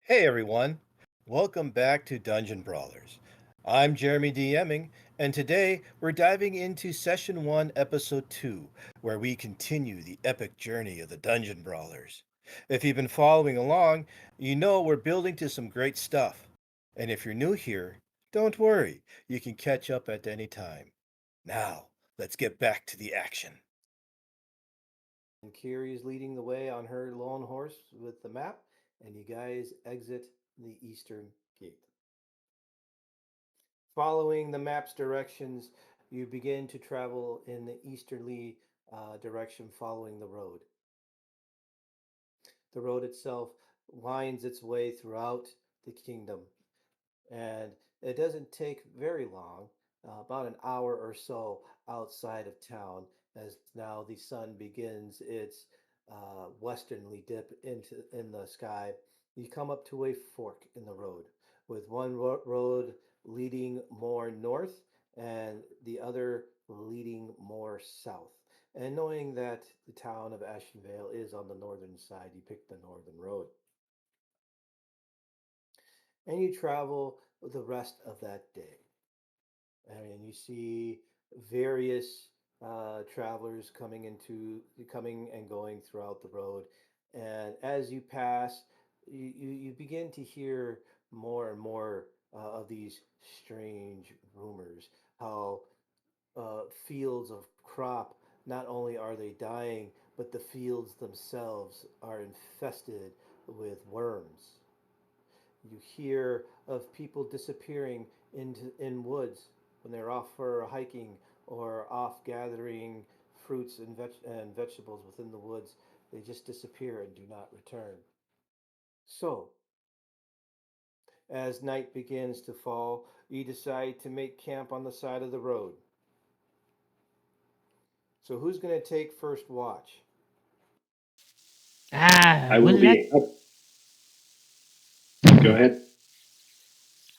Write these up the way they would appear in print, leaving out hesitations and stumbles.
Hey everyone, welcome back to Dungeon Brawlers. I'm Jeremy DMing, and today we're diving into Session 1, Episode 2, where we continue the epic journey of the Dungeon Brawlers. If you've been following along, you know we're building to some great stuff. And if you're new here, don't worry, you can catch up at any time. Now, let's get back to the action. And Kiri is leading the way on her lone horse with the map, and you guys exit the eastern gate. Following the map's directions, you begin to travel in the easterly direction following the road. The road itself winds its way throughout the kingdom, and it doesn't take very long, about an hour or so outside of town, as now the sun begins its westernly dip into in the sky. You come up to a fork in the road, with one road leading more north and the other leading more south. And knowing that the town of Ashenvale is on the northern side, you pick the northern road and you travel the rest of that day. And you see various travelers coming and going throughout the road. And as you pass, you begin to hear more and more of these strange rumors. How fields of crop, not only are they dying, but the fields themselves are infested with worms. You hear of people disappearing in woods when they're off for hiking or off gathering fruits and vegetables within the woods. They just disappear and do not return. So, as night begins to fall, you decide to make camp on the side of the road. So, who's going to take first watch? I Well, will let be up. Go ahead.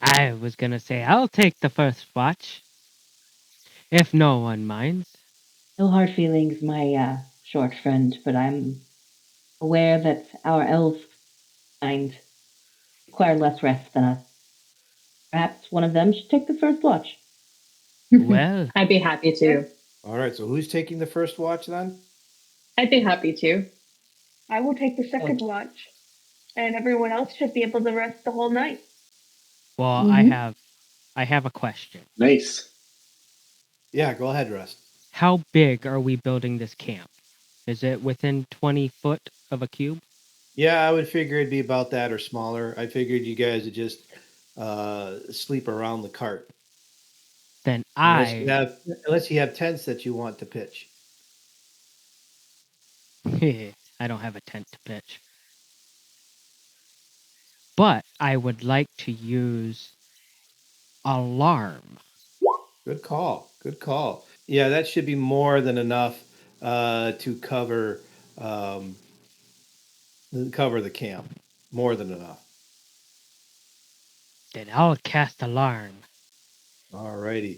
I was gonna say I'll take the first watch, if no one minds. No hard feelings, my short friend, but I'm aware that our elf kind require less rest than us. Perhaps one of them should take the first watch. Well, I'd be happy to. All right, so who's taking the first watch then? I'd be happy to. I will take the second watch, and everyone else should be able to rest the whole night. well, Mm-hmm. I have a question. Nice. Yeah, go ahead, Rust. How big are we building this camp? Is it within 20 foot of a cube? Yeah, I would figure it'd be about that or smaller. I figured you guys would just sleep around the cart, Then unless you I have unless you have tents that you want to pitch. I don't have a tent to pitch. But I would like to use alarm. Good call. Good call. Yeah, that should be more than enough to um, cover the camp. More than enough. Then I'll cast alarm. Alrighty.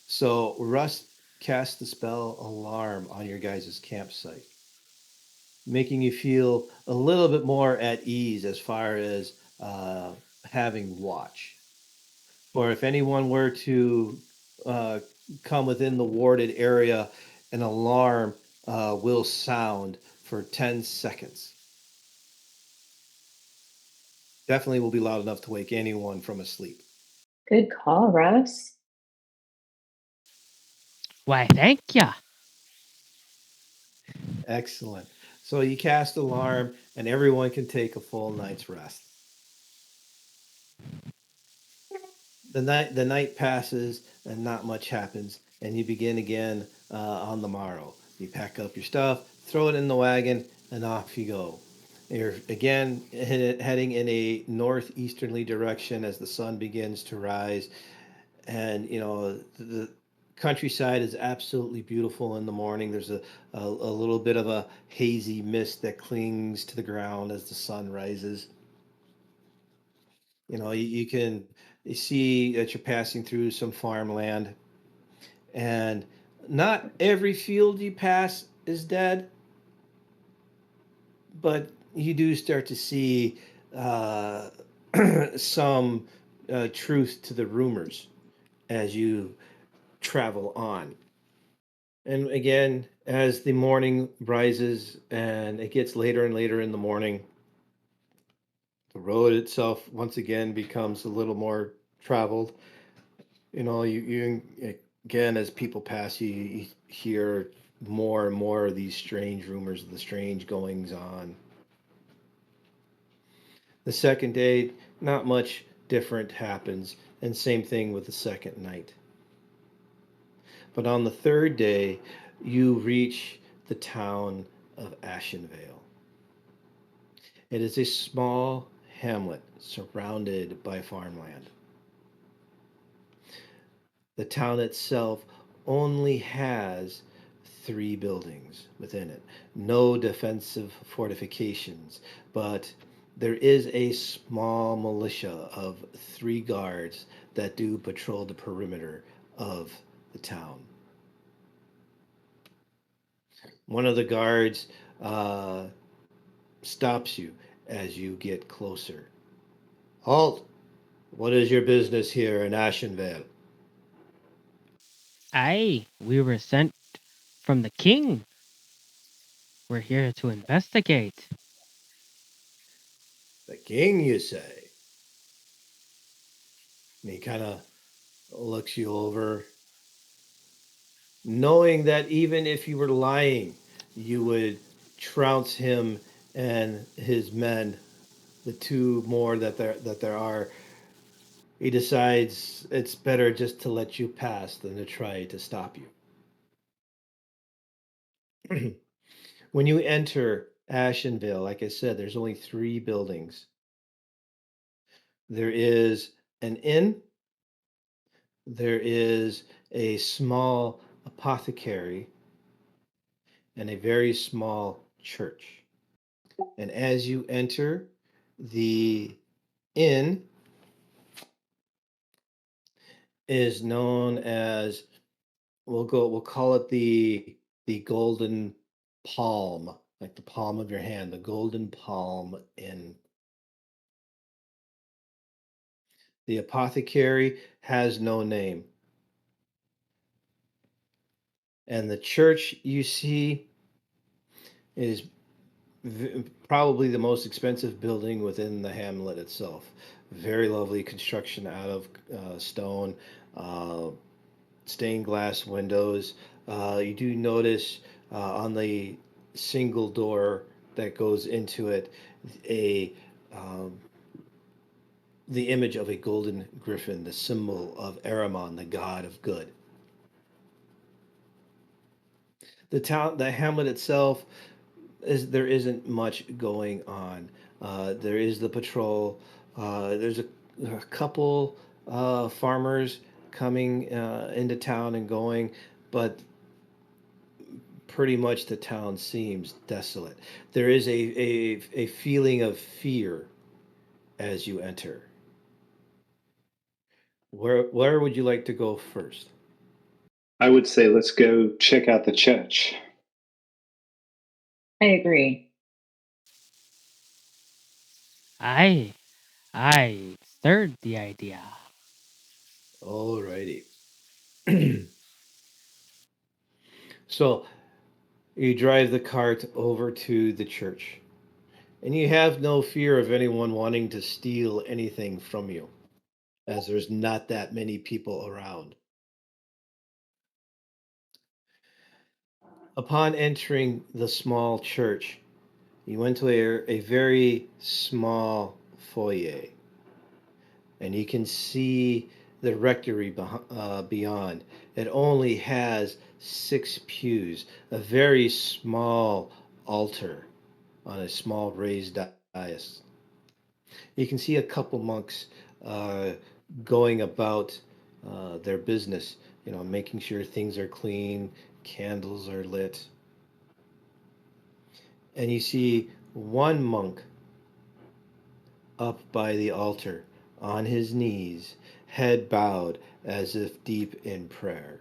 So Rust cast the spell Alarm on your guys' campsite, making you feel a little bit more at ease as far as having watch. Or if anyone were to uh, come within the warded area, an alarm will sound for 10 seconds. Definitely will be loud enough to wake anyone from a sleep. Good call, Russ. Why, thank ya. Excellent. So you cast alarm, and everyone can take a full night's rest. The night passes, and not much happens, and you begin again on the morrow. You pack up your stuff, throw it in the wagon, and off you go. You're again heading in a northeasterly direction as the sun begins to rise, and the countryside is absolutely beautiful in the morning. There's a little bit of a hazy mist that clings to the ground as the sun rises. You can you see that you're passing through some farmland, and not every field you pass is dead, but you do start to see uh, some truth to the rumors as you travel on. And again, as the morning rises and it gets later and later in the morning, the road itself once again becomes a little more traveled. You again, as people pass you, you hear more and more of these strange rumors, the strange goings on. The second day, not much different happens, and same thing with the second night. But on the third day, you reach the town of Ashenvale. It is a small hamlet surrounded by farmland. The town itself only has three buildings within it, no defensive fortifications, but there is a small militia of three guards that do patrol the perimeter of the town. One of the guards uh, stops you as you get closer. Halt! What is your business here in Ashenvale? Aye, we were sent from the king. We're here to investigate. The king, you say? And he kind of looks you over, knowing that even if you were lying, you would trounce him and his men, the two more that there are. He decides it's better just to let you pass than to try to stop you. When you enter Ashenville, like I said, there's only three buildings. There is an inn, there is a small apothecary, and a very small church. And as you enter the inn, is known as, we'll call it the Golden Palm, like the palm of your hand, the Golden Palm Inn. The apothecary has no name. And the church you see is probably the most expensive building within the hamlet itself. Very lovely construction out of stone, uh, stained glass windows. You do notice on the single door that goes into it a um, the image of a golden griffin, the symbol of Aramon, the god of good. The hamlet itself is there isn't much going on. There is the patrol. There's a couple farmers coming into town and going, but pretty much the town seems desolate. There is a feeling of fear as you enter. Where would you like to go first? I would say let's go check out the church. I agree. Aye, I stirred the idea. Alrighty. So you drive the cart over to the church, and you have no fear of anyone wanting to steal anything from you, as there's not that many people around. Upon entering the small church, you enter a very small foyer, and you can see the rectory beyond. It only has six pews, a very small altar on a small raised dais. You can see a couple monks uh, going about their business, making sure things are clean, candles are lit. And you see one monk up by the altar on his knees, head bowed as if deep in prayer.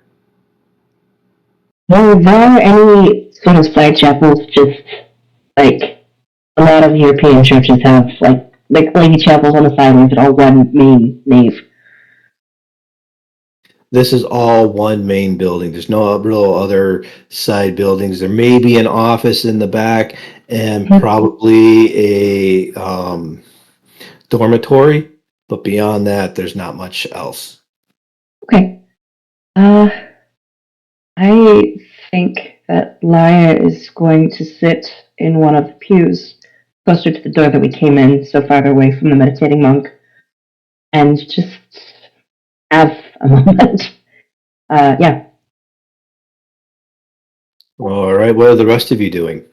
Were there any sort of side chapels? Just like a lot of European churches have, like like lady chapels on the side, or is it all one main nave? This is all one main building. There's no real other side buildings. There may be an office in the back and probably a dormitory, but beyond that, there's not much else. Okay. I think that Lyra is going to sit in one of the pews closer to the door that we came in, so far away from the meditating monk, and just have a moment. Yeah. All right, what are the rest of you doing?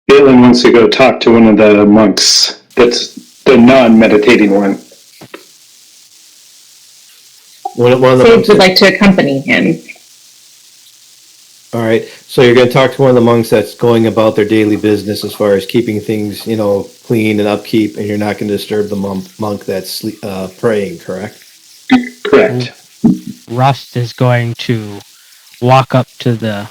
Galen wants to go talk to one of the monks. That's the non-meditating one. One of the Sage monks. would like to accompany him. All right, so you're going to talk to one of the monks that's going about their daily business as far as keeping things, clean and upkeep, and you're not going to disturb the monk that's praying, correct? Correct. Rust is going to walk up to the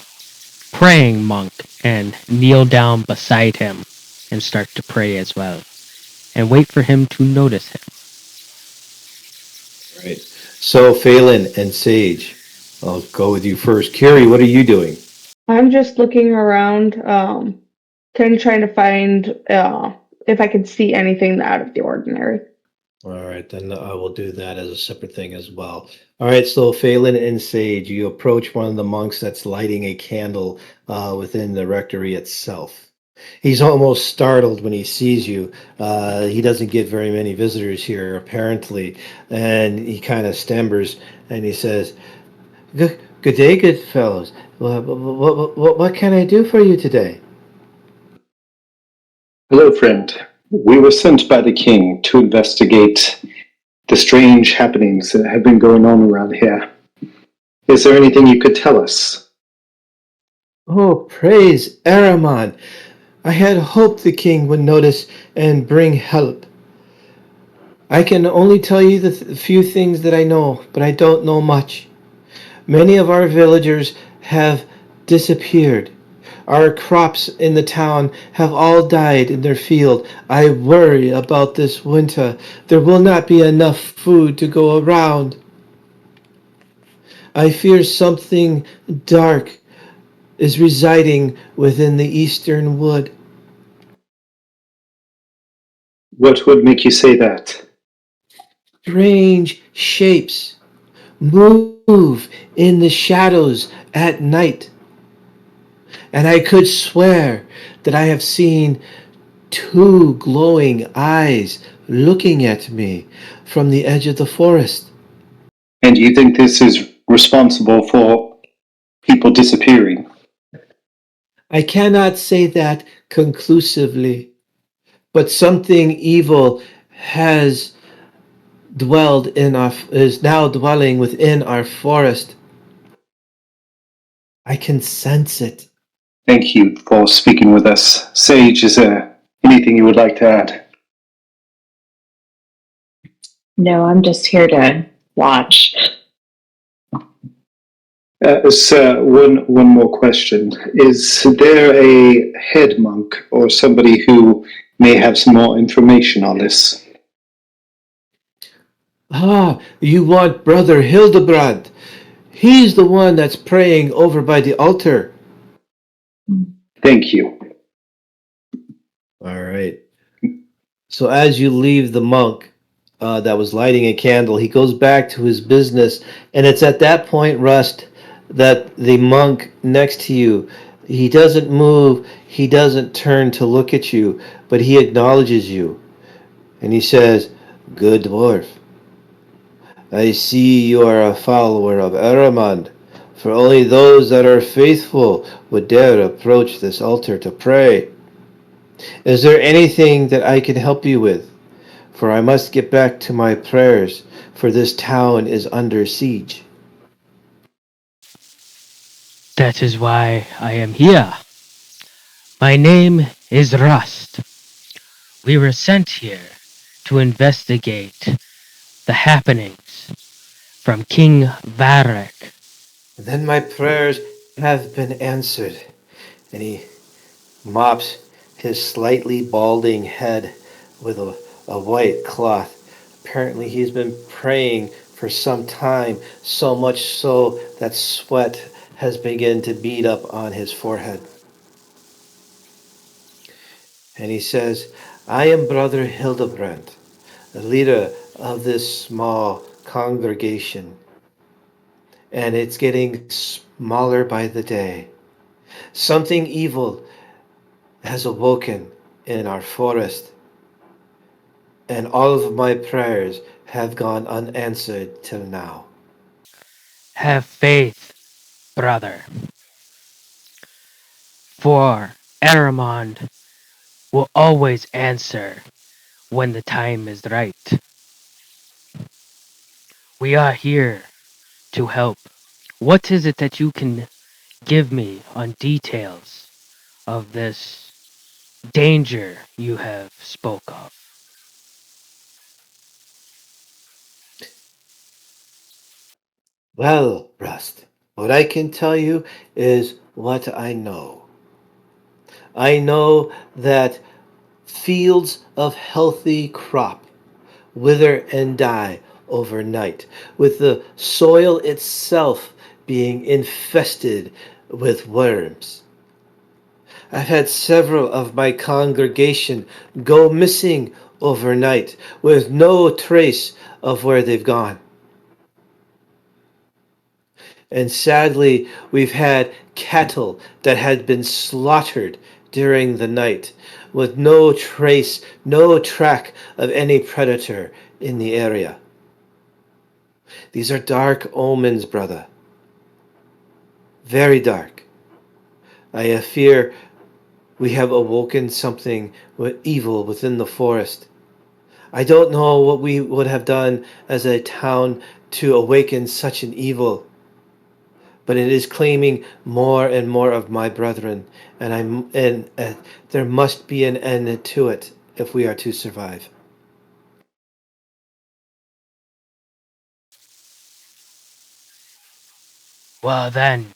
praying monk and kneel down beside him and start to pray as well, and wait for him to notice him. Right. So Phelan and Sage, I'll go with you first. Carrie, what are you doing? I'm just looking around, kind of trying to find if I could see anything out of the ordinary. All right, then I will do that as a separate thing as well. All right, so Phelan and Sage, you approach one of the monks that's lighting a candle within the rectory itself. He's almost startled when he sees you. He doesn't get very many visitors here, apparently, and he kind of stammers and he says, Good day, good fellows. What can I do for you today? Hello, friend. We were sent by the king to investigate the strange happenings that have been going on around here. Is there anything you could tell us? Oh, praise Araman. I had hoped the king would notice and bring help. I can only tell you the few things that I know, but I don't know much. Many of our villagers have disappeared. Our crops in the town have all died in their field. I worry about this winter. There will not be enough food to go around. I fear something dark is residing within the eastern wood. What would make you say that? Strange shapes move in the shadows at night. And I could swear that I have seen two glowing eyes looking at me from the edge of the forest. And you think this is responsible for people disappearing? I cannot say that conclusively, but something evil is now dwelling within our forest. I can sense it. Thank you for speaking with us. Sage, is there anything you would like to add? No, I'm just here to watch. One more question. Is there a head monk or somebody who may have some more information on this? Ah, you want Brother Hildebrand. He's the one that's praying over by the altar. Thank you. All right. So as you leave the monk that was lighting a candle, he goes back to his business, and it's at that point, Rust, that the monk next to you, he doesn't move, he doesn't turn to look at you, but he acknowledges you, and he says, "Good dwarf. I see you are a follower of Eramond, for only those that are faithful would dare approach this altar to pray. Is there anything that I can help you with? For I must get back to my prayers, for this town is under siege." That is why I am here. My name is Rust. We were sent here to investigate the happenings from King Varric. Then my prayers have been answered. And he mops his slightly balding head with a white cloth. Apparently, he's been praying for some time, so much so that sweat has begun to bead up on his forehead. And he says, I am Brother Hildebrand, the leader of this small congregation, and it's getting smaller by the day. Something evil has awoken in our forest, and all of my prayers have gone unanswered till now. Have faith, brother, for Aramond will always answer when the time is right. We are here to help. What is it that you can give me on details of this danger you have spoke of? Well, Rust, what I can tell you is what I know. I know that fields of healthy crop wither and die overnight, with the soil itself being infested with worms. I've had several of my congregation go missing overnight with no trace of where they've gone. And sadly, we've had cattle that had been slaughtered during the night with no trace, no track of any predator in the area. These are dark omens, brother. Very dark. I fear we have awoken something evil within the forest. I don't know what we would have done as a town to awaken such an evil, but it is claiming more and more of my brethren, and there must be an end to it if we are to survive. Well, then,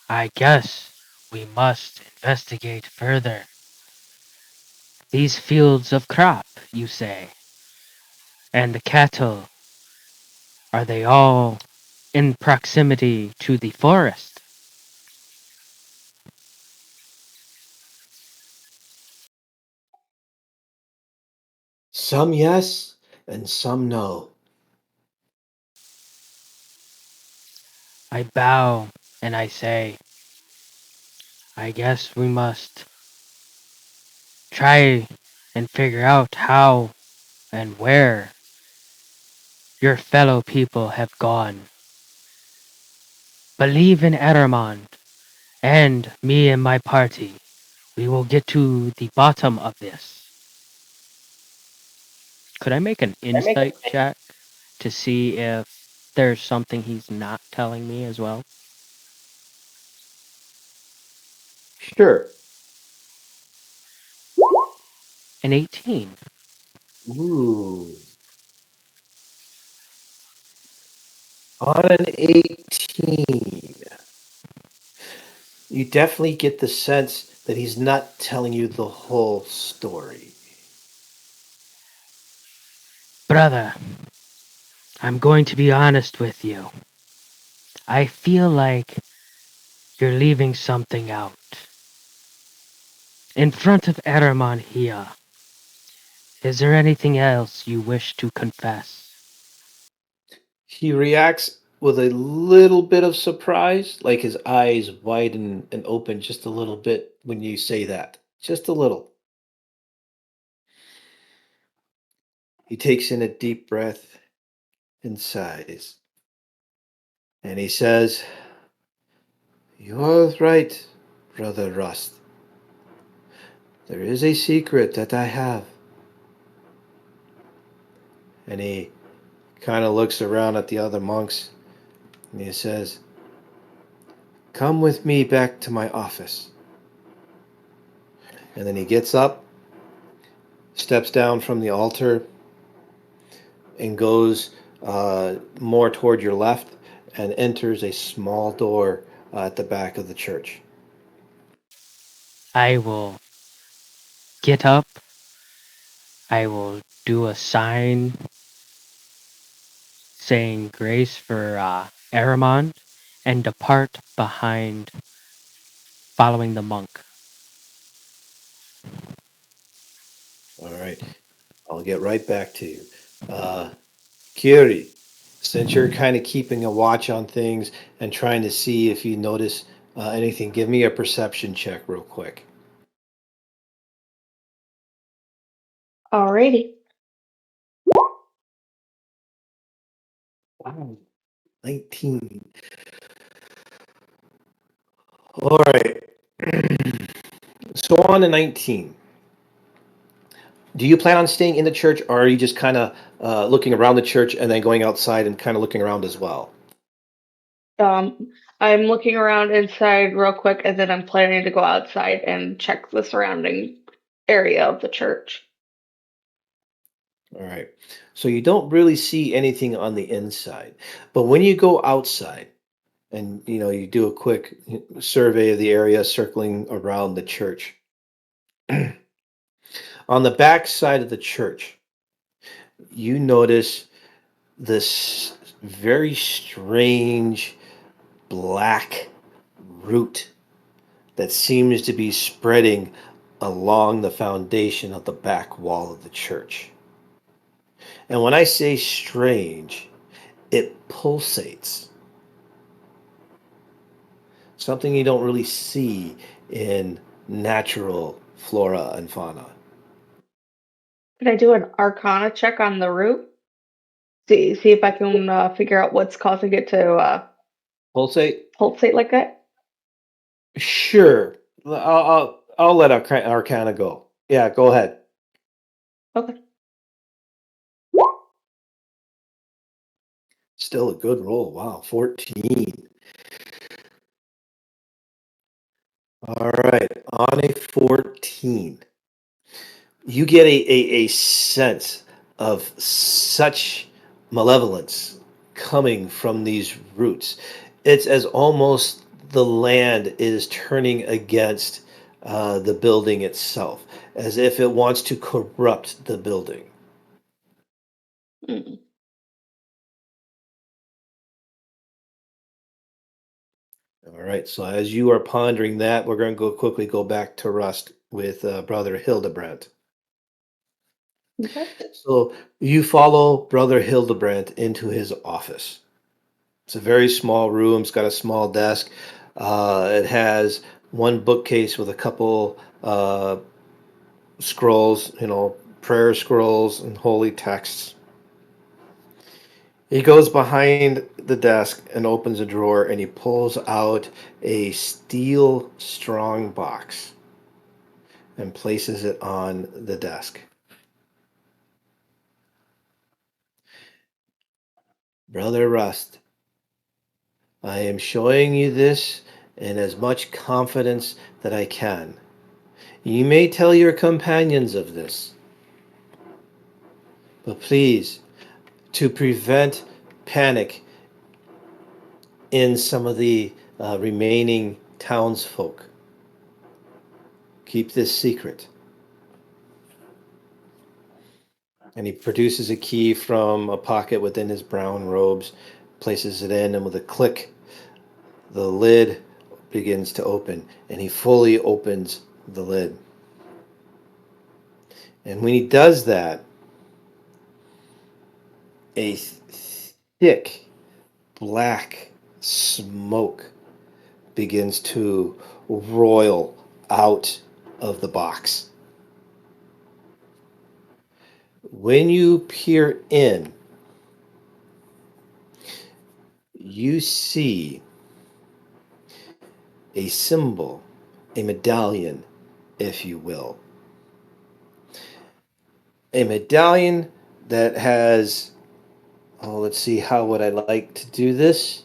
I guess we must investigate further. These fields of crop, you say, and the cattle, are they all in proximity to the forest? Some yes, and some no. I bow and I say, I guess we must try and figure out how and where your fellow people have gone. Believe in Eramond and me and my party. We will get to the bottom of this. Could I make an insight check to see if there's something he's not telling me as well? Sure. An 18. Ooh. On an 18, you definitely get the sense that he's not telling you the whole story. Brother, I'm going to be honest with you. I feel like you're leaving something out. In front of Eramon here, is there anything else you wish to confess? He reacts with a little bit of surprise, like his eyes widen and open just a little bit when you say that. Just a little. He takes in a deep breath and sighs. And he says, You're right, Brother Rust. There is a secret that I have. And he kind of looks around at the other monks and he says, Come with me back to my office. And then he gets up, steps down from the altar, and goes more toward your left and enters a small door at the back of the church. I will get up. I will do a sign saying grace for Aramon and depart behind, following the monk. All right. I'll get right back to you. Kiri, since you're kind of keeping a watch on things and trying to see if you notice anything, give me a perception check real quick. Alrighty. Wow. 19. All right. So on to 19. Do you plan on staying in the church, or are you just kind of looking around the church and then going outside and kind of looking around as well? I'm looking around inside real quick, and then I'm planning to go outside and check the surrounding area of the church. All right. So you don't really see anything on the inside, but when you go outside and you do a quick survey of the area circling around the church, on the back side of the church, you notice this very strange black root that seems to be spreading along the foundation of the back wall of the church. And when I say strange, it pulsates. Something you don't really see in natural flora and fauna. Can I do an Arcana check on the root? See if I can figure out what's causing it to Pulsate? pulsate like that. Sure. I'll let Arcana go. Yeah, go ahead. Okay. Still a good roll. Wow, 14. All right, on a 14, you get a sense of such malevolence coming from these roots. It's as almost the land is turning against the building itself, as if it wants to corrupt the building. Mm. All right, so as you are pondering that, we're going to quickly go back to Rust with Brother Hildebrandt. Okay. So you follow Brother Hildebrandt into his office. It's a very small room. It's got a small desk. It has one bookcase with a couple scrolls, prayer scrolls and holy texts. He goes behind the desk and opens a drawer and he pulls out a steel strong box and places it on the desk. Brother Rust, I am showing you this in as much confidence that I can. You may tell your companions of this, but please, to prevent panic in some of the remaining townsfolk, keep this secret. And he produces a key from a pocket within his brown robes, places it in, and with a click, the lid begins to open, and he fully opens the lid. And when he does that, a thick black smoke begins to roil out of the box. When you peer in, you see a symbol, a medallion, if you will. A medallion that has, let's see, how would I like to do this?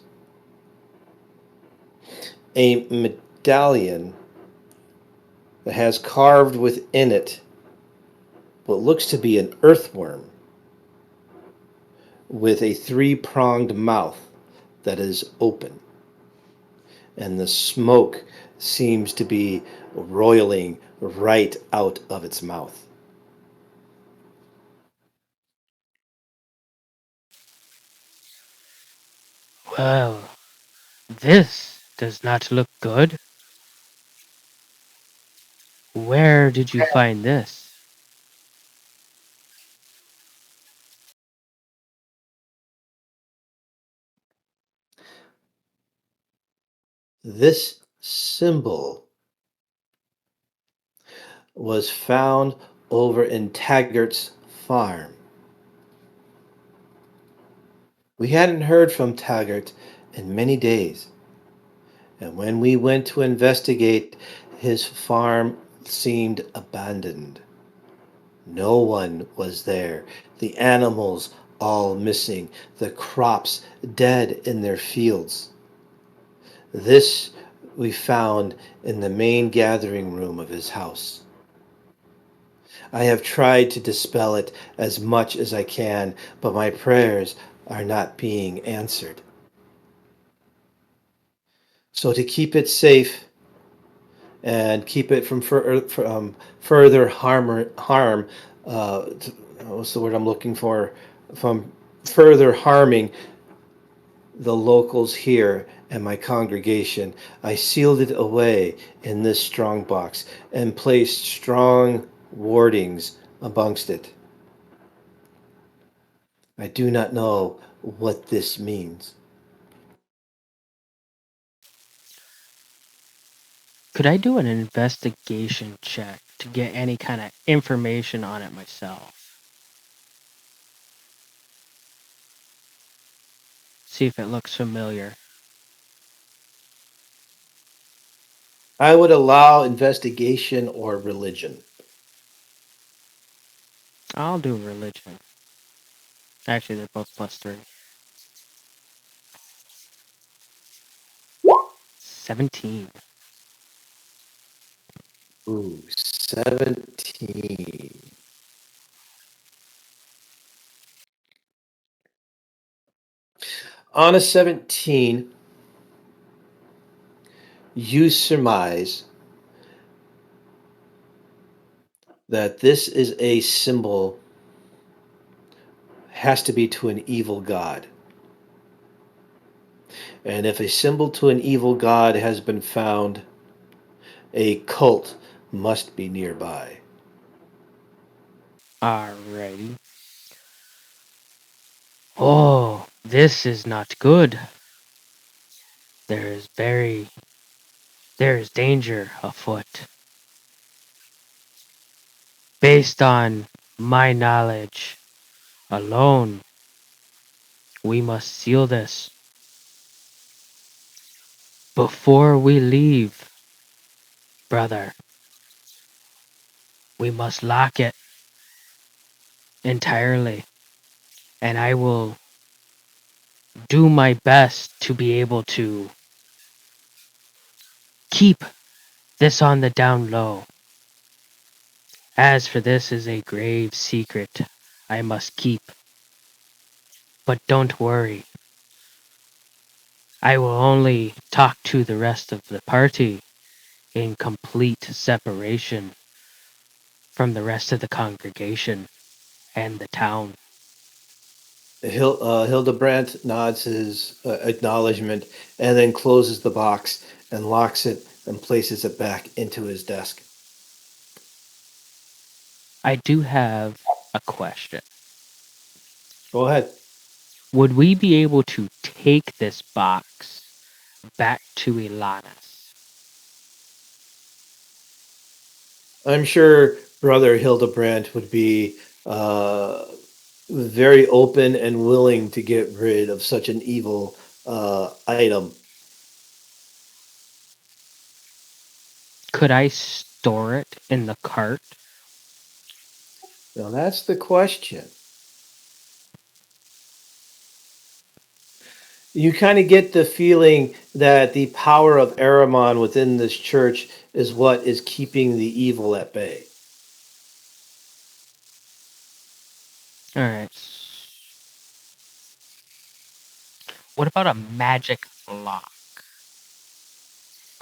A medallion that has carved within it what looks to be an earthworm with a three-pronged mouth that is open. And the smoke seems to be roiling right out of its mouth. Well, this does not look good. Where did you find this? This symbol was found over in Taggart's farm. We hadn't heard from Taggart in many days, and when we went to investigate, his farm seemed abandoned. No one was there. The animals all missing, the crops dead in their fields. This we found in the main gathering room of his house. I have tried to dispel it as much as I can, but my prayers are not being answered. So, to keep it safe and keep it from further harm, what's the word I'm looking for? From further harming the locals here and my congregation, I sealed it away in this strong box and placed strong wardings amongst it. I do not know what this means. Could I do an investigation check to get any kind of information on it myself? See if it looks familiar. I would allow investigation or religion. I'll do religion. Actually, they're both +3. 17. Ooh, 17. On a 17, you surmise that this is a symbol, has to be to an evil god. And if a symbol to an evil god has been found, a cult must be nearby. Alrighty. Oh, this is not good. There is there is danger afoot. Based on my knowledge alone, we must seal this before we leave, brother. We must lock it entirely, and I will do my best to be able to keep this on the down low. As for this is a grave secret I must keep. But don't worry, I will only talk to the rest of the party in complete separation from the rest of the congregation and the town. Hildebrandt nods his acknowledgement and then closes the box and locks it and places it back into his desk. I do have a question. Go ahead. Would we be able to take this box back to Ilanis? I'm sure Brother Hildebrandt would be uh, very open and willing to get rid of such an evil item. Could I store it in the cart? Now that's the question. You kind of get the feeling that the power of Aramon within this church is what is keeping the evil at bay. Alright. What about a magic lock?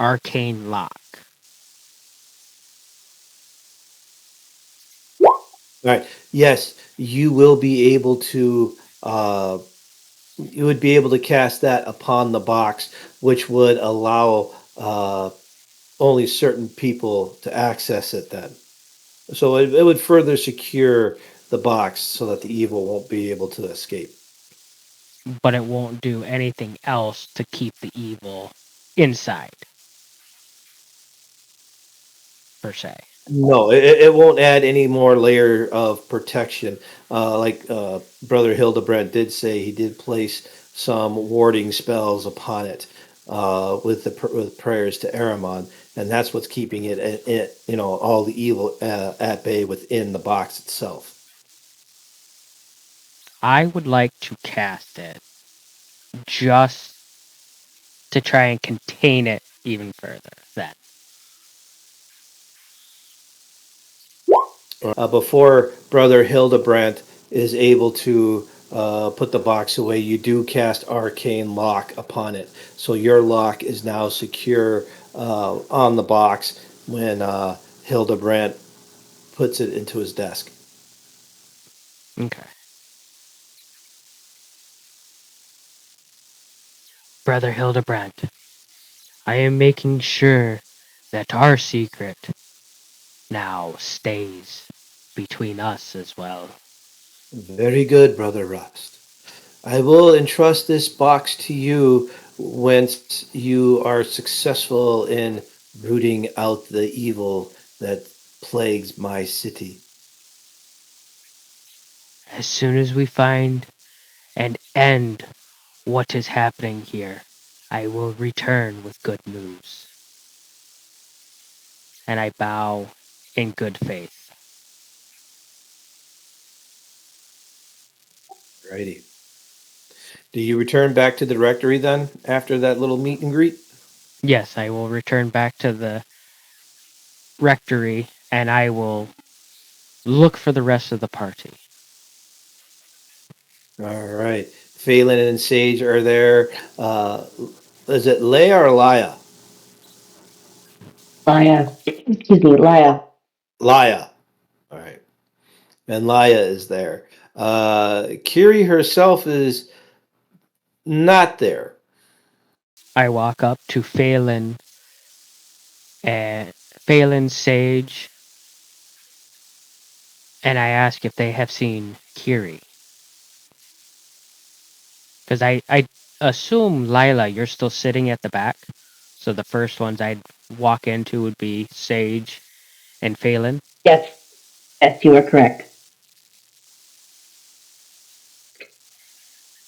Arcane lock. All right. Yes, you will be able to. You would be able to cast that upon the box, which would allow only certain people to access it. Then, so it would further secure the box so that the evil won't be able to escape. but it won't do anything else to keep the evil inside, per se. No, it won't add any more layer of protection. Like Brother Hildebrand did say, he did place some warding spells upon it with prayers to Aramon, and that's what's keeping all the evil at bay within the box itself. I would like to cast it just to try and contain it even further. Then Before Brother Hildebrandt is able to put the box away, you do cast Arcane Lock upon it. So your lock is now secure on the box when Hildebrandt puts it into his desk. okay, Brother Hildebrandt, I am making sure that our secret now stays between us as well. Very good, Brother Rust. I will entrust this box to you once you are successful in rooting out the evil that plagues my city. As soon as we find and end what is happening here, I will return with good news. And I bow in good faith. Righty. Do you return back to the rectory then after that little meet and greet? Yes, I will return back to the rectory and I will look for the rest of the party. All right. Phelan and Sage are there. Is it Leia or Laya? Laya, excuse me, Laya. Laya. All right. And Laya is there. Kiri herself is not there. I walk up to Phelan and Phelan Sage and I ask if they have seen Kiri. Because I assume, Lila, you're still sitting at the back. So the first ones I'd walk into would be Sage and Phelan. Yes, yes, you are correct.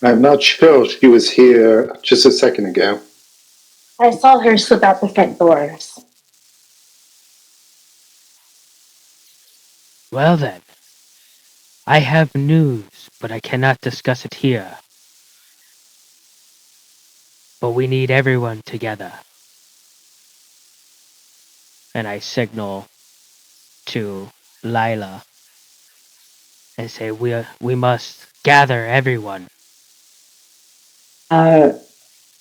I'm not sure she was here just a second ago. I saw her slip out the front doors. Well then, I have news, but I cannot discuss it here. But we need everyone together. And I signal to Lila and say we must gather everyone. Uh,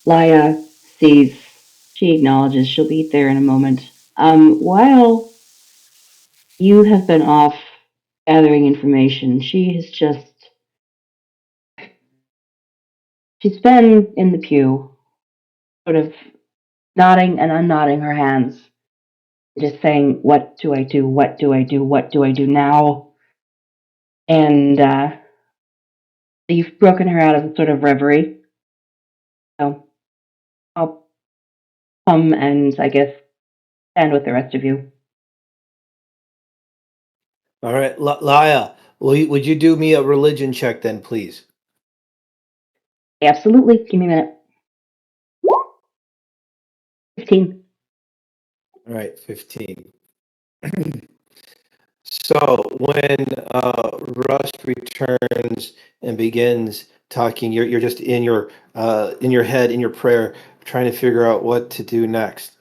Laya sees, she acknowledges she'll be there in a moment. While you have been off gathering information, she's been in the pew, sort of nodding and unnodding her hands, just saying, "What do I do? What do I do? What do I do now?" And you've broken her out of a sort of reverie. So I'll come and, I guess, stand with the rest of you. All right. Laya, would you do me a religion check then, please? Absolutely. Give me a minute. 15. All right. 15. So when Rust returns and begins talking, you're just in your head, in your prayer, trying to figure out what to do next.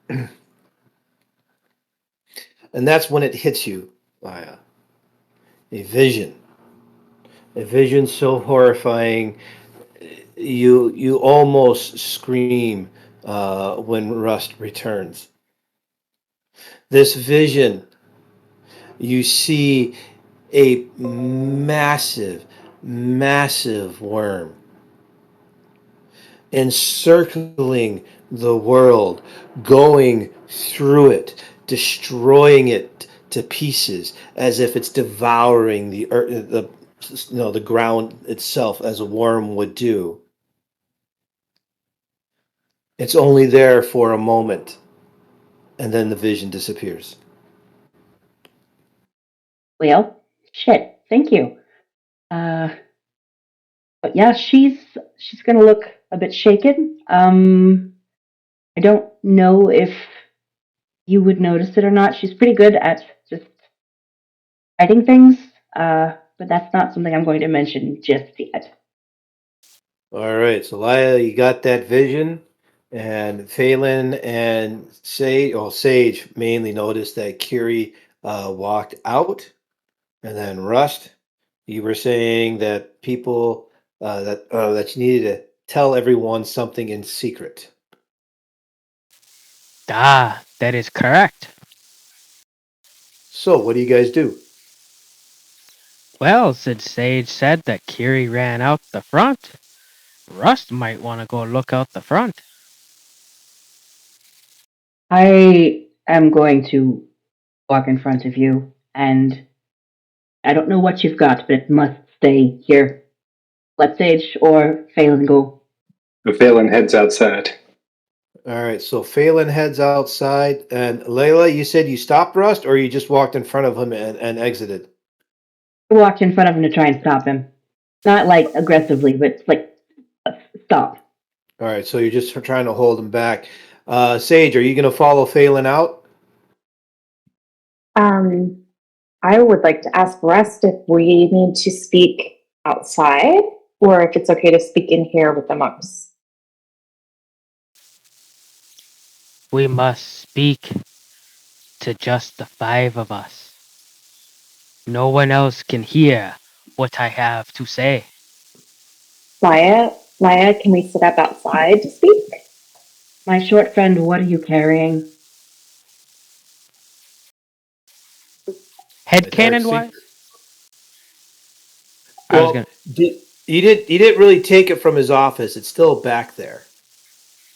And that's when it hits you, Laya. A vision. A vision so horrifying you almost scream when Rust returns. This vision, you see a massive, massive worm encircling the world, going through it, destroying it to pieces, as if it's devouring the earth, the ground itself, as a worm would do. It's only there for a moment, and then the vision disappears. Well, shit. Thank you. Uh, but yeah, she's gonna look a bit shaken. I don't know if you would notice it or not. She's pretty good at just hiding things. But that's not something I'm going to mention just yet. All right, so Laya, you got that vision, and Phelan and Sage mainly noticed that Kiri walked out, and then Rust, you were saying that people that you needed to tell everyone something in secret. Ah, that is correct. So, what do you guys do? Well, since Sage said that Kiri ran out the front, Rust might want to go look out the front. I am going to walk in front of you, and I don't know what you've got, but it must stay here. Let Sage or Phelan go. Valen heads outside. All right, so Phelan heads outside, and Layla, you said you stopped Rust, or you just walked in front of him and exited? I walked in front of him to try and stop him. Not like aggressively, but like stop. All right, so you're just trying to hold him back. Sage, are you going to follow Phelan out? Um, I would like to ask Rest if we need to speak outside or if it's okay to speak in here with the monks. We must speak to just the five of us. No one else can hear what I have to say. Laya, can we sit up outside to speak? My short friend, what are you carrying? Head A dark cannon secret. wise? I was Well, gonna. he didn't really take it from his office. It's still back there.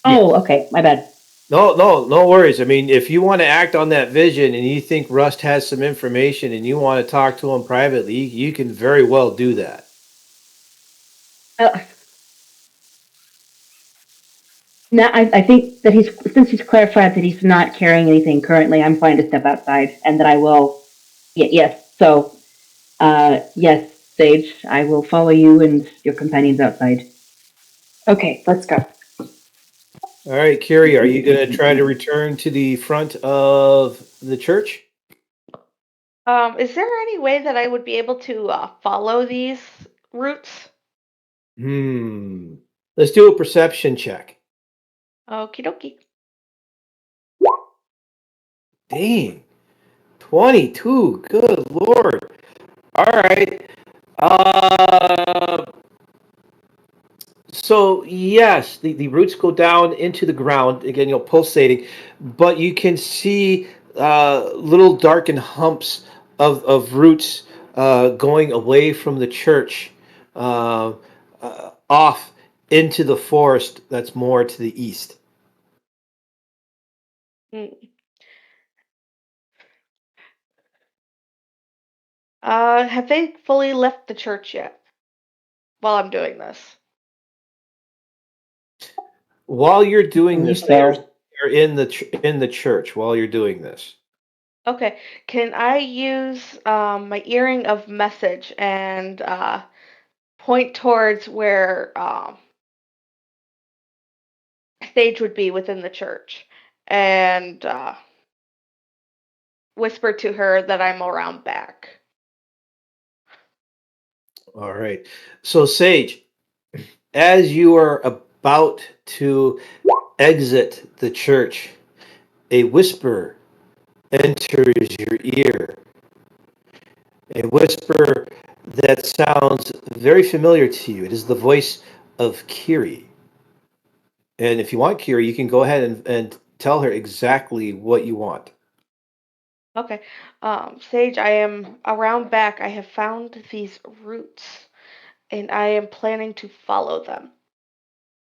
Yeah. Oh, okay, my bad. No worries. I mean, if you want to act on that vision and you think Rust has some information and you want to talk to him privately, you can very well do that. Uh, now, I think that since he's clarified that he's not carrying anything currently, I'm fine to step outside, and that I will. Yes. So, yes, Sage, I will follow you and your companions outside. Okay, let's go. All right, Kiri, are you going to try to return to the front of the church? Is there any way that I would be able to follow these routes? Hmm. Let's do a perception check. Okie dokie. Dang. 22. Good Lord. All right. Uh, so yes, the roots go down into the ground again, pulsating, but you can see little darkened humps of roots going away from the church, uh, off into the forest that's more to the east. Mm. Have they fully left the church yet while I'm doing this? While you're doing Believe this, they're so. in the church while you're doing this. Okay. Can I use my earring of message and point towards where stage would be within the church and whisper to her that I'm around back? All right. So Sage, as you are about to exit the church, a whisper enters your ear. A whisper that sounds very familiar to you. It is the voice of Kiri. And if you want Kiri, you can go ahead and tell her exactly what you want. Okay. Sage, I am around back. I have found these roots, and I am planning to follow them.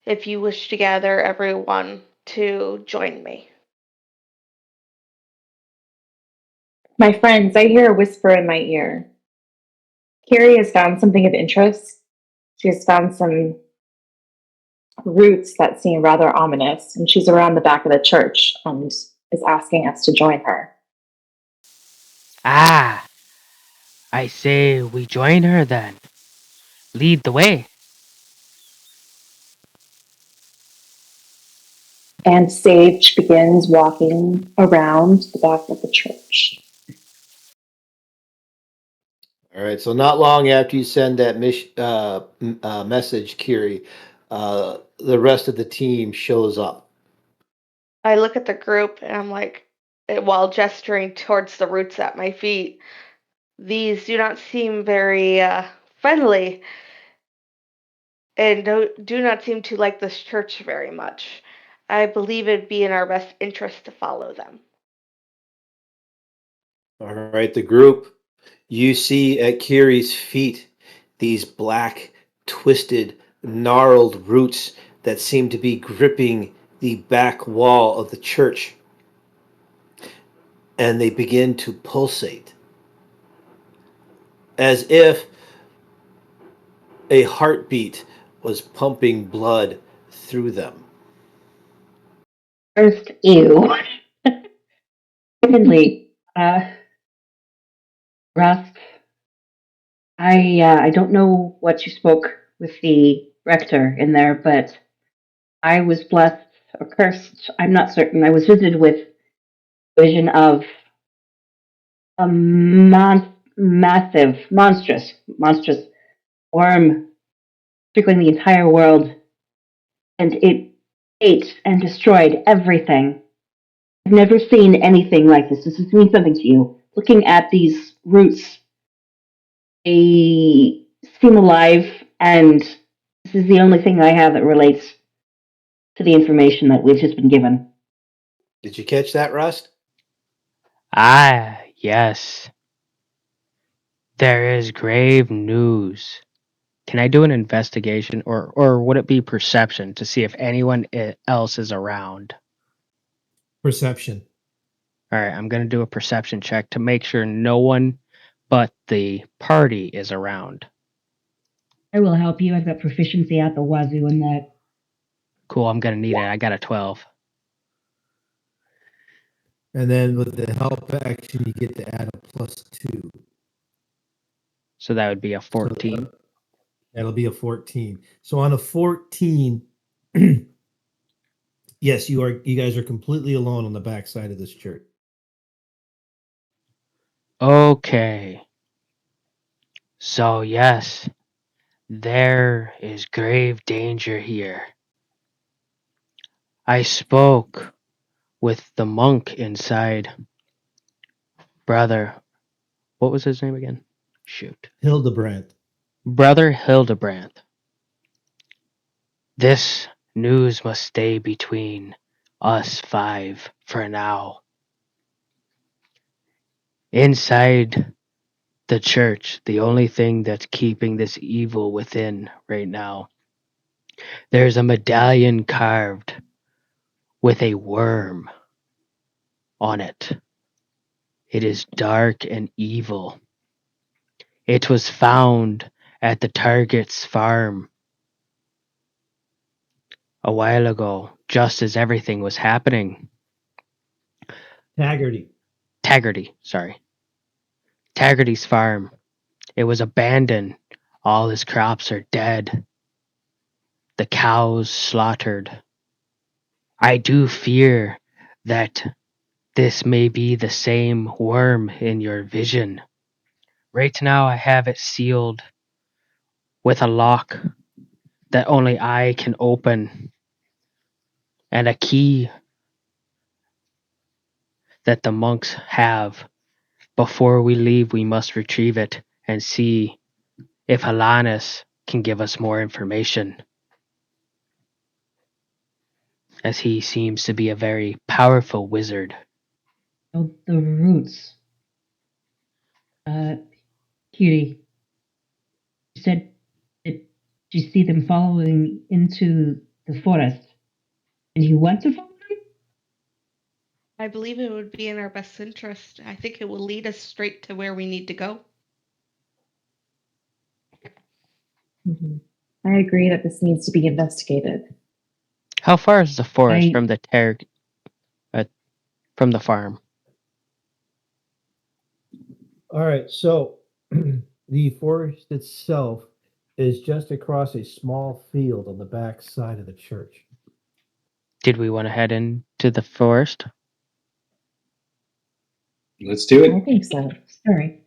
If you wish to gather everyone to join me. My friends, I hear a whisper in my ear. Carrie has found something of interest. She has found some roots that seem rather ominous, and she's around the back of the church and is asking us to join her. Ah, I say we join her then. Lead the way. And Sage begins walking around the back of the church. All right. So not long after you send that message, Kiri, the rest of the team shows up. I look at the group and I'm like, while gesturing towards the roots at my feet, these do not seem very friendly and do not seem to like this church very much. I believe it'd be in our best interest to follow them. All right. The group, you see at Kiri's feet these black, twisted, gnarled roots that seem to be gripping the back wall of the church, and they begin to pulsate as if a heartbeat was pumping blood through them. First, ew. Secondly, Russ, I don't know what you spoke with the rector in there, but I was blessed or cursed. I'm not certain. I was visited with a vision of a monstrous worm circling the entire world, and it ate and destroyed everything. I've never seen anything like this. Does this mean something to you? Looking at these roots, they seem alive, and this is the only thing I have that relates to the information that we've just been given. Did you catch that, Rust? Ah, yes. There is grave news. Can I do an investigation, or would it be perception to see if anyone else is around? Perception. All right, I'm going to do a perception check to make sure no one but the party is around. I will help you. I've got proficiency at the wazoo in that. Cool, I'm going to need it. I got a 12. And then with the help action, you get to add a +2. So that would be a So 14. that'll be a 14. So on a 14, yes, you guys are completely alone on the backside of this church. Okay. So, yes, there is grave danger here. I spoke with the monk inside. Brother, what was his name again? Shoot. Hildebrandt. Brother Hildebrandt. This news must stay between us 5 for now. Inside the church, the only thing that's keeping this evil within right now, there's a medallion carved with a worm on it. It is dark and evil. It was found at the target's farm a while ago, just as everything was happening. Taggarty's farm. It was abandoned. All his crops are dead. The cows slaughtered. I do fear that this may be the same worm in your vision. Right now I have it sealed with a lock that only I can open, and a key that the monks have. Before we leave, we must retrieve it and see if Halanis can give us more information, as he seems to be a very powerful wizard. Oh, the roots. Cutie, you said that you see them following into the forest, and you want to follow them? I believe it would be in our best interest. I think it will lead us straight to where we need to go. Mhm. I agree that this needs to be investigated. How far is the forest I from the from the farm? All right, so the forest itself is just across a small field on the back side of the church. Did we want to head into the forest? Let's do I it. think so. sorry.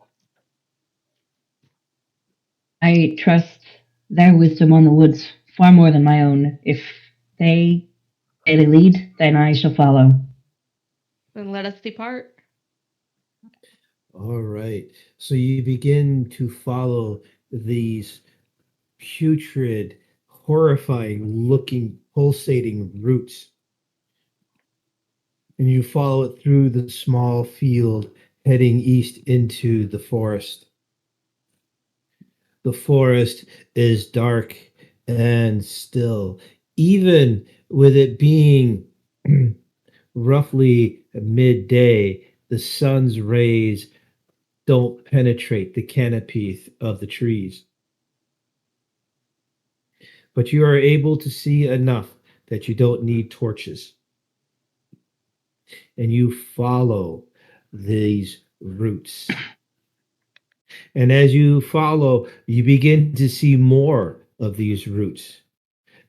I trust their wisdom on the woods far more than my own. If they say the lead, then I shall follow. Then let us depart. All right, so you begin to follow these putrid, horrifying looking, pulsating roots. And you follow it through the small field heading east into the forest. The forest is dark and still, even with it being roughly midday. The sun's rays don't penetrate the canopy of the trees, but you are able to see enough that you don't need torches. And you follow these roots. And as you follow, you begin to see more of these roots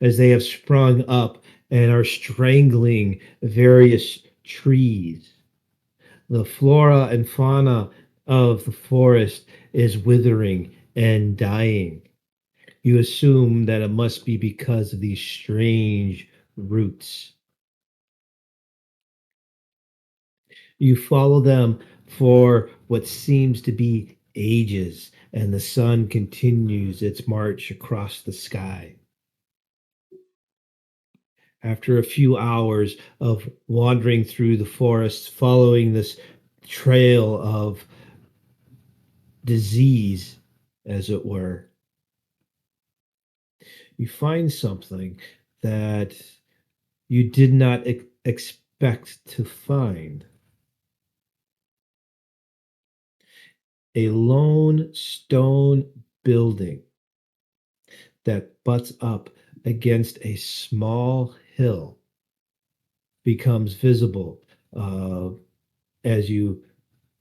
as they have sprung up and are strangling various trees. The flora and fauna of the forest is withering and dying. You assume that it must be because of these strange roots. You follow them for what seems to be ages, and the sun continues its march across the sky. After a few hours of wandering through the forest, following this trail of disease, as it were, you find something that you did not expect to find. A lone stone building that butts up against a small hill becomes visible uh, as you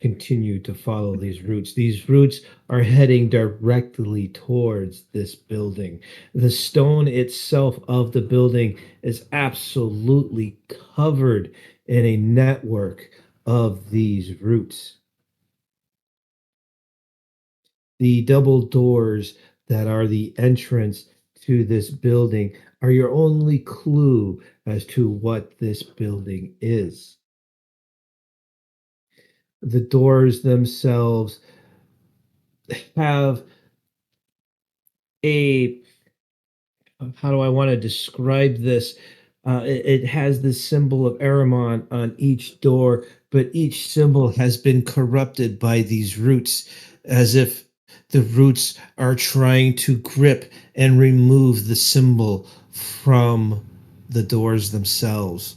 continue to follow these roots. These roots are heading directly towards this building. The stone itself of the building is absolutely covered in a network of these roots. The double doors that are the entrance to this building are your only clue as to what this building is. The doors themselves have a, how do I want to describe this? It has this symbol of Aramon on each door, but each symbol has been corrupted by these roots, as if the roots are trying to grip and remove the symbol from the doors themselves.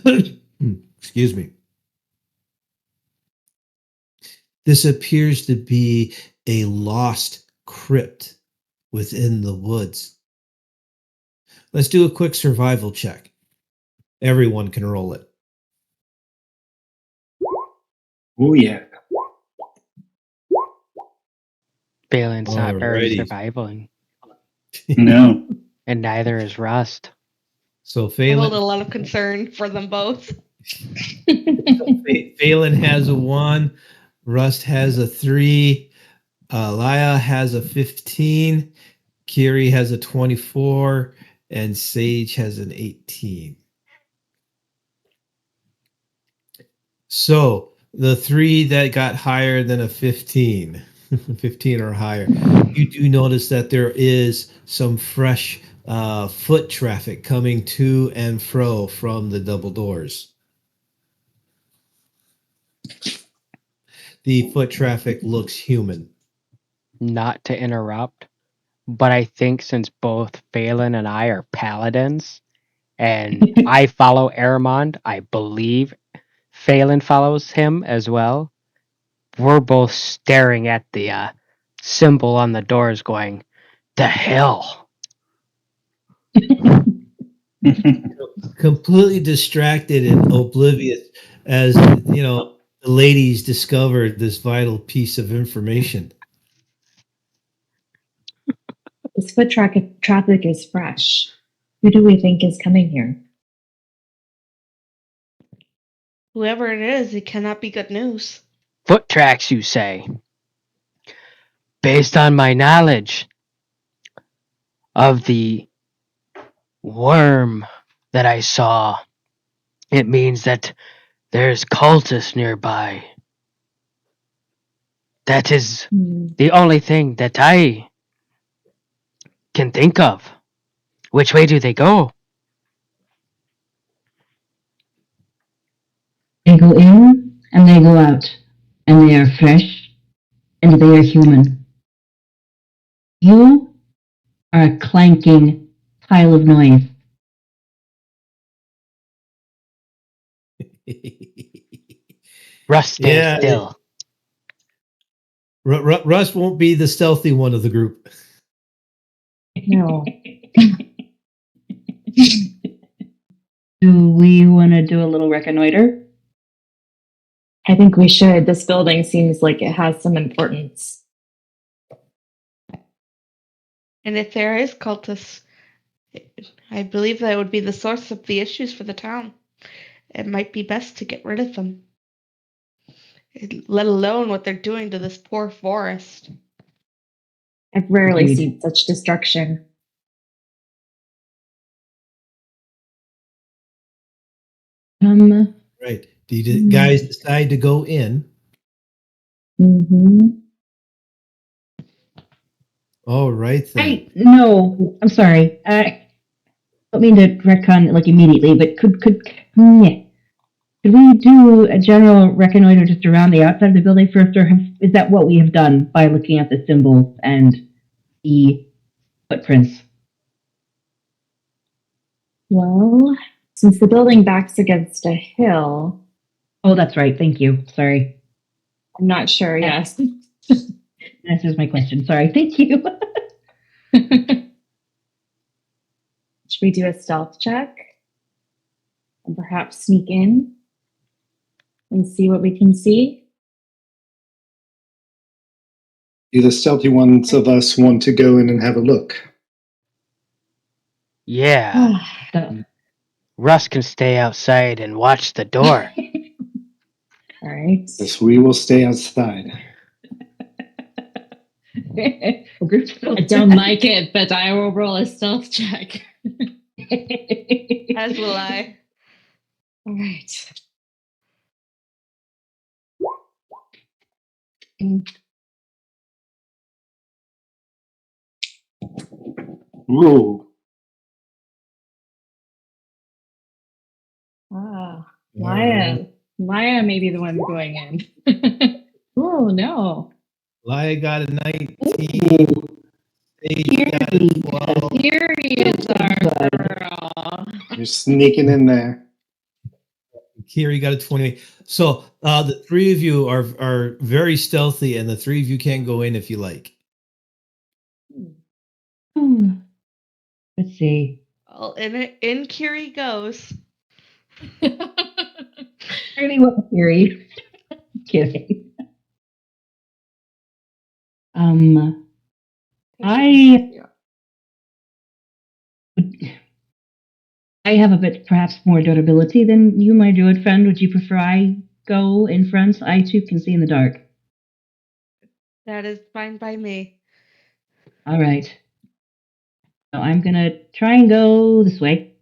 Excuse me. This appears to be a lost crypt within the woods. Let's do a quick survival check. Everyone can roll it. Oh, yeah. Balin's not very Alrighty. surviving, No. and neither is Rust. So I hold Phelan, a lot of concern for them both. Phelan has a 1, Rust has a 3, Laya has a 15, Kiri has a 24, and Sage has an 18. So the 3 that got higher than a 15, 15 or higher, you do notice that there is some fresh foot traffic coming to and fro from the double doors. The foot traffic looks human. Not to interrupt, but I think since both Phelan and I are paladins, and I follow Aramond, I believe Phelan follows him as well. We're both staring at the symbol on the doors, going, "The hell!" Completely distracted and oblivious as the ladies discovered this vital piece of information. This foot traffic is fresh. Who do we think is coming here? Whoever it is, it cannot be good news. Foot tracks, you say? Based on my knowledge of the worm that I saw, it means that there's cultists nearby. That is the only thing that I can think of. Which way do they go? They go in and they go out, and they are fresh and they are human. You are a clanking pile of noise. Russ, stay Yeah. still. Russ won't be the stealthy one of the group. No. Do we want to do a little reconnoiter? I think we should. This building seems like it has some importance. And if there is cultists, I believe that would be the source of the issues for the town. It might be best to get rid of them. Let alone what they're doing to this poor forest. I've rarely Agreed. seen such destruction. Right. Do you guys decide to go in? Mm-hmm. All right then. No, I'm sorry. I don't mean to retcon like immediately, but could we do a general reconnoiter just around the outside of the building first, or is that what we have done by looking at the symbols and the footprints? Well, since the building backs against a hill, Oh, that's right. Thank you. Sorry. I'm not sure. Yes. Answers my question. Sorry. Thank you. Should we do a stealth check and perhaps sneak in and see what we can see? Do the stealthy ones of us want to go in and have a look? Yeah. Russ can stay outside and watch the door. All right. Yes, we will stay outside. I don't like it, but I will roll a stealth check. As will I. All right. Ooh. Maya may be the one going in. Oh no. Laya got a 19. Sage got a 12. Here is our girl. You're sneaking in there. Kiri got a 28. So the three of you are very stealthy, and the three of you can go in if you like. Let's see. Well, in Kiri goes. Really what theory? Kidding. I have a bit perhaps more durability than you, my druid friend. Would you prefer I go in front? I too can see in the dark. That is fine by me. All right. So I'm gonna try and go this way.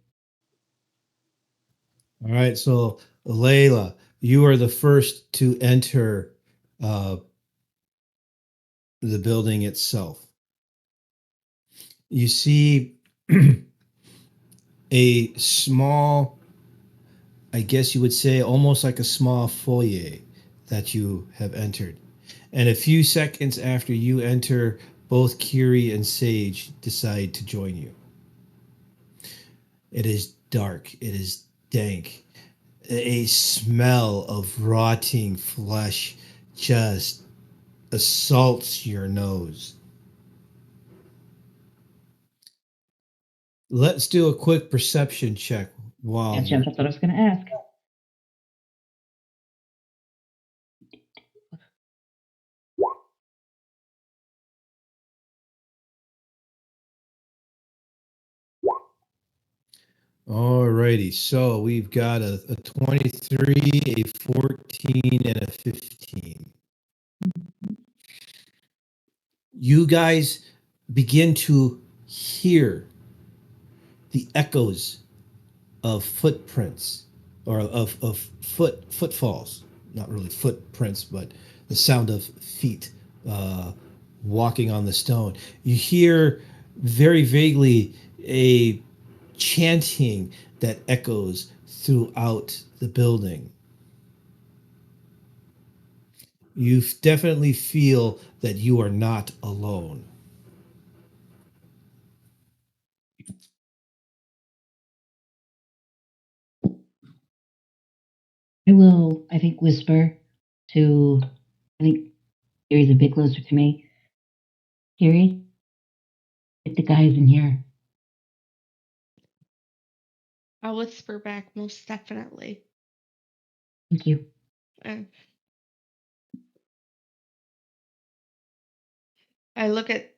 All right. So Layla, you are the first to enter the building itself. You see a small, I guess you would say, almost like a small foyer that you have entered. And a few seconds after you enter, both Kiri and Sage decide to join you. It is dark, it is dank. A smell of rotting flesh just assaults your nose. Let's do a quick perception check while Gotcha. you're. That's what I was going to ask. Alrighty, so we've got a 23, a 14, and a 15. You guys begin to hear the echoes of footprints or of footfalls, not really footprints, but the sound of feet walking on the stone. You hear very vaguely a chanting that echoes throughout the building. You definitely feel that you are not alone. I will, I think, whisper to, I think Kiri's a bit closer to me. Kiri, get the guys in here. I'll whisper back, most definitely. Thank you. And I look at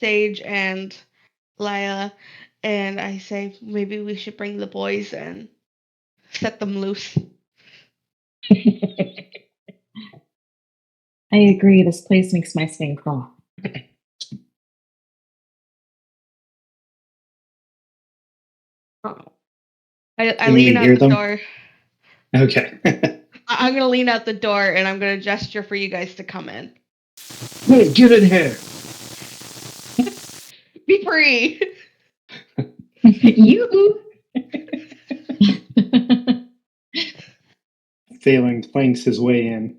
Sage and Lila, and I say maybe we should bring the boys and set them loose. I agree. This place makes my skin crawl. I Can lean you out hear the them? door. Okay. I'm gonna lean out the door and I'm gonna gesture for you guys to come in. Hey, get in here. Be free. You. Phelan planks his way in.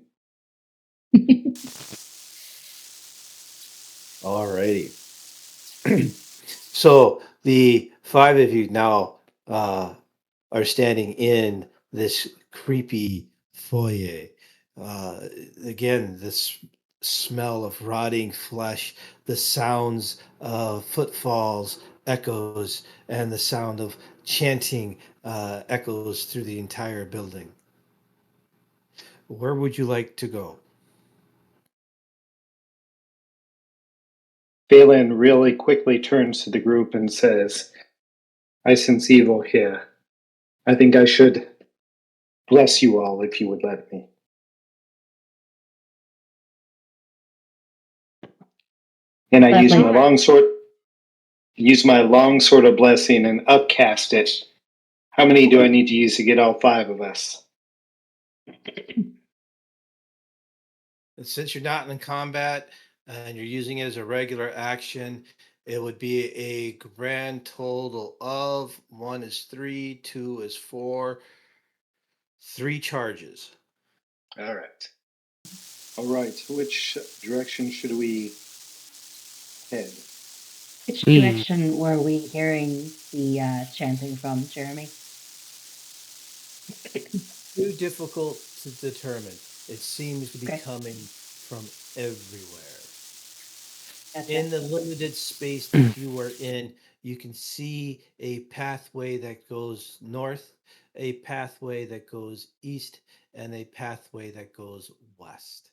Alrighty. So the five of you now are standing in this creepy foyer. Again, this smell of rotting flesh, the sounds of footfalls echoes, and the sound of chanting echoes through the entire building. Where would you like to go? Phelan really quickly turns to the group and says, I sense evil here. I think I should bless you all if you would let me. And I use Gladly. my long sword of blessing and upcast it. How many do I need to use to get all five of us? And since you're not in combat and you're using it as a regular action, it would be a grand total of one is three, two is four, three charges. All right. Which direction should we head? Which We- direction were we hearing the chanting from, Jeremy? Too difficult to determine. It seems to be Okay. coming from everywhere. Gotcha. In the limited space that you are in, you can see a pathway that goes north, a pathway that goes east, and a pathway that goes west.